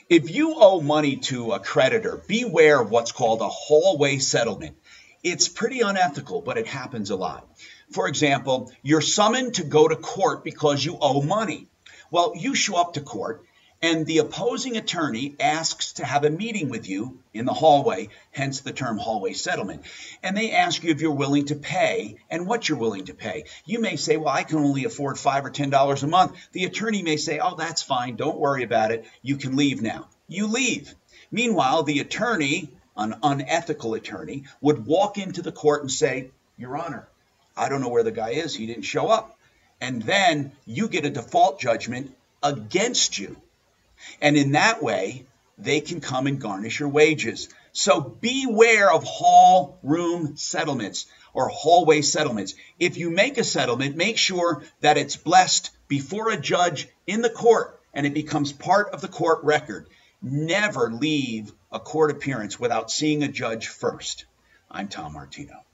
If you owe money to a creditor, beware of what's called a hallway settlement. It's pretty unethical, but it happens a lot. For example, you're summoned to go to court because you owe money. Well, you show up to court and the opposing attorney asks to have a meeting with you in the hallway, hence the term hallway settlement. And they ask you if you're willing to pay and what you're willing to pay. You may say, well, I can only afford $5 or $10 a month. The attorney may say, oh, that's fine. Don't worry about it. You can leave now. You leave. Meanwhile, the attorney, an unethical attorney, would walk into the court and say, Your Honor, I don't know where the guy is. He didn't show up. And then you get a default judgment against you. And in that way, they can come and garnish your wages. So beware of hall room settlements or hallway settlements. If you make a settlement, make sure that it's blessed before a judge in the court and it becomes part of the court record. Never leave a court appearance without seeing a judge first. I'm Tom Martino.